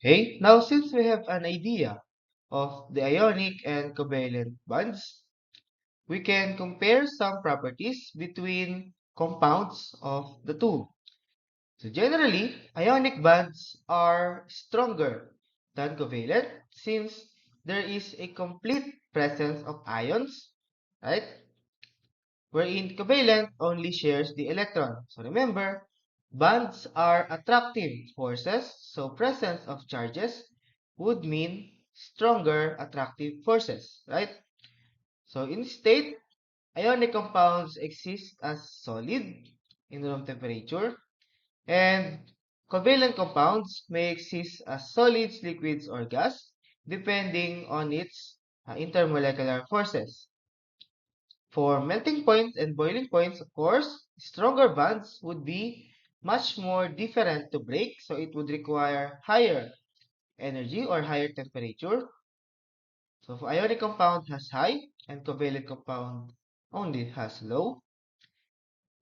Okay, now since we have an idea of the ionic and covalent bonds, we can compare some properties between compounds of the two. So generally, ionic bonds are stronger than covalent since there is a complete presence of ions, right? Wherein covalent only shares the electron. So remember, bonds are attractive forces, so presence of charges would mean stronger attractive forces, right? So in state, ionic compounds exist as solid in room temperature, and covalent compounds may exist as solids, liquids, or gas, depending on its intermolecular forces. For melting points and boiling points, of course, stronger bonds would be much more different to break, so it would require higher energy or higher temperature. So for ionic compound has high and covalent compound only has low.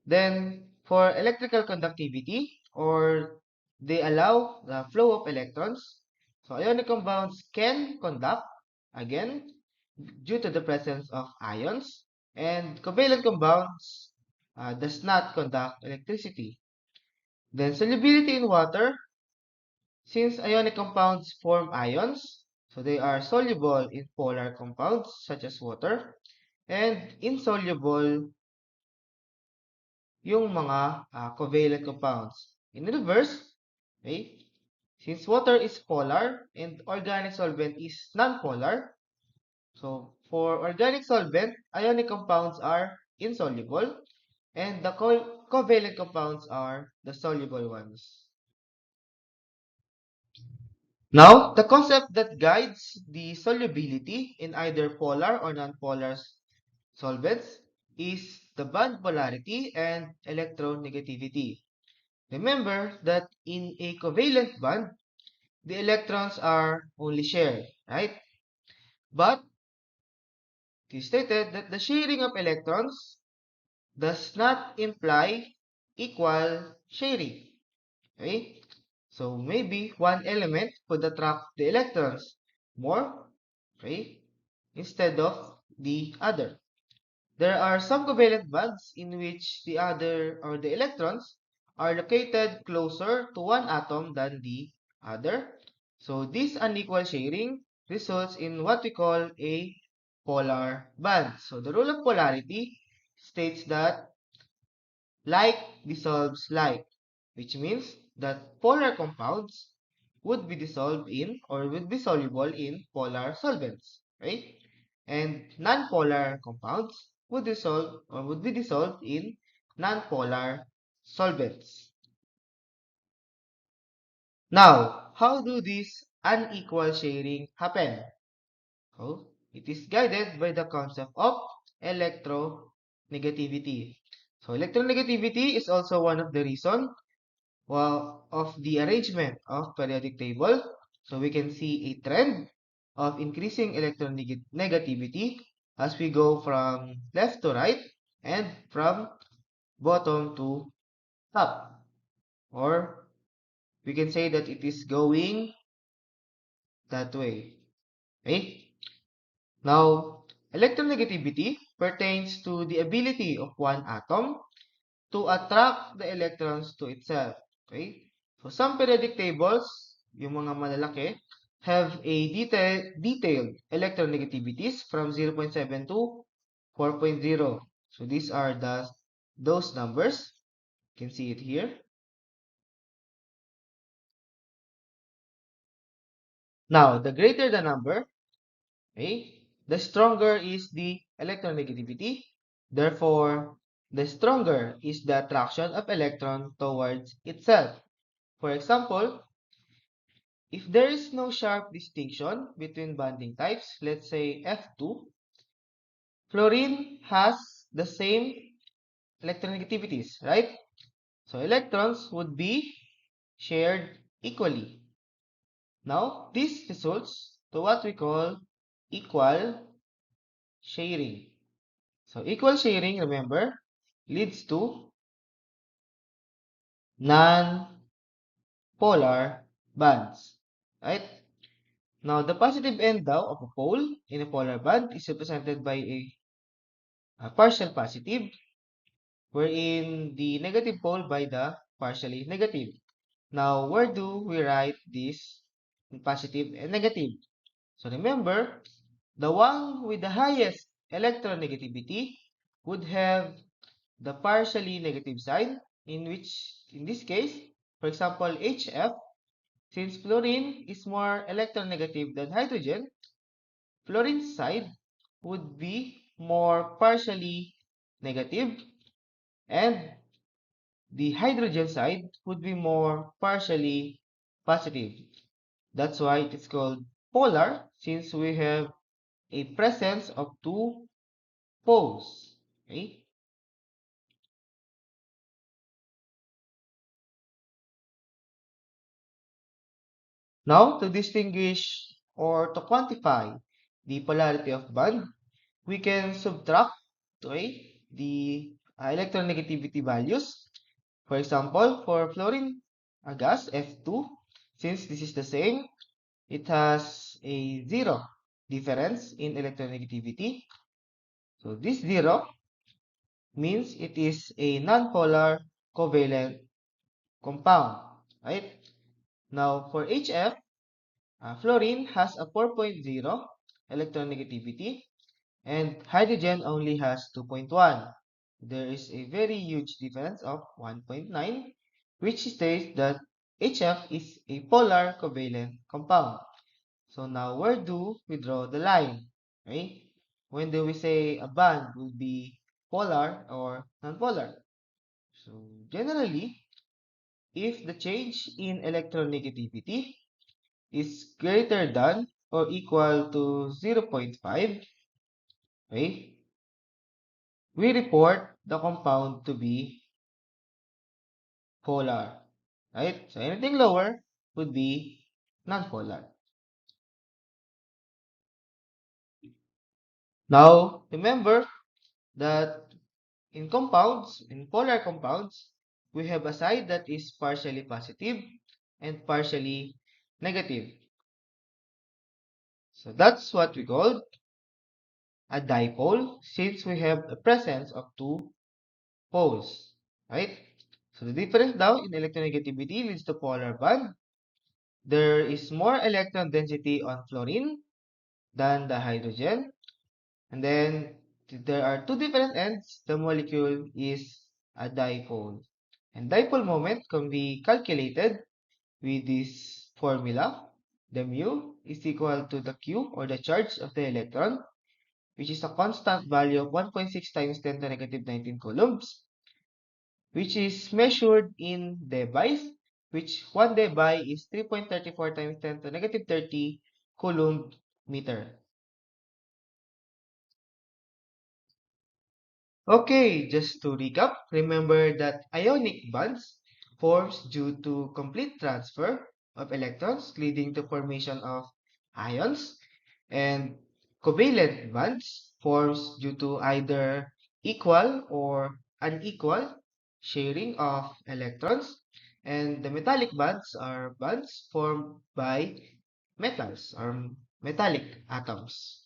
Then for electrical conductivity, or they allow the flow of electrons. So ionic compounds can conduct, again, due to the presence of ions, and covalent compounds does not conduct electricity. Then solubility in water, since ionic compounds form ions, so they are soluble in polar compounds such as water, and insoluble yung mga covalent compounds. In reverse, okay, since water is polar and organic solvent is non-polar, so for organic solvent, ionic compounds are insoluble and the covalent compounds are the soluble ones. Now, the concept that guides the solubility in either polar or non-polar solvents is the bond polarity and electronegativity. Remember that in a covalent bond, the electrons are only shared, right? But it is stated that the sharing of electrons does not imply equal sharing, okay? So maybe one element could attract the electrons more, okay, instead of the other. There are some covalent bonds in which the other or the electrons are located closer to one atom than the other. So this unequal sharing results in what we call a polar bond. So the rule of polarity states that like dissolves like, which means that polar compounds would be dissolved in or would be soluble in polar solvents, right? And non-polar compounds would dissolve or would be dissolved in non-polar solvents. Now, how do this unequal sharing happen? Oh, it is guided by the concept of electronegativity. So electronegativity is also one of the reasons of the arrangement of periodic table. So we can see a trend of increasing electronegativity as we go from left to right and from bottom to top. Or we can say that it is going that way. Okay? Now, electronegativity pertains to the ability of one atom to attract the electrons to itself. Okay? So, some periodic tables, yung mga malalaki, have a detailed electronegativities from 0.7 to 4.0. So, these are those numbers. You can see it here. Now, the greater the number, okay, the stronger is the electronegativity. Therefore, the stronger is the attraction of electron towards itself. For example, if there is no sharp distinction between bonding types, let's say F2, fluorine has the same electronegativities, right? So electrons would be shared equally. Now, this results to what we call equal sharing. So equal sharing, remember, leads to non-polar bonds. right? Now, the positive end daw of a pole in a polar band is represented by a partial positive, wherein the negative pole by the partially negative. Now, where do we write this positive and negative? So remember, the one with the highest electronegativity would have the partially negative sign, in which, in this case, for example, HF, since fluorine is more electronegative than hydrogen, fluorine's side would be more partially negative, and the hydrogen side would be more partially positive. That's why it's called polar, since we have a presence of two poles. Okay? Now, to distinguish or to quantify the polarity of bond, we can subtract, okay, the electronegativity values. For example, for fluorine gas F2, since this is the same, it has a zero difference in electronegativity. So this zero means it is a nonpolar covalent compound, right? Now for HF, fluorine has a 4.0 electronegativity and hydrogen only has 2.1. There is a very huge difference of 1.9, which states that HF is a polar covalent compound. So now where do we draw the line? Right? When do we say a bond will be polar or nonpolar? So generally, if the change in electronegativity is greater than or equal to zero point 0.5, okay, we report the compound to be polar, right? So anything lower would be nonpolar. Now, remember that in polar compounds, we have a side that is partially positive and partially negative. So that's what we call a dipole, since we have a presence of two poles, right? So the difference now in electronegativity leads to polar bond. There is more electron density on fluorine than the hydrogen. And then there are two different ends. The molecule is a dipole. And dipole moment can be calculated with this formula. The mu is equal to the q, or the charge of the electron, which is a constant value of 1.6 times 10 to negative 19 coulombs, which is measured in debye, which 1 debye is 3.34 times 10 to negative 30 coulomb meter. Okay, just to recap, remember that ionic bonds forms due to complete transfer of electrons leading to formation of ions, and covalent bonds forms due to either equal or unequal sharing of electrons, and the metallic bonds are bonds formed by metals or metallic atoms.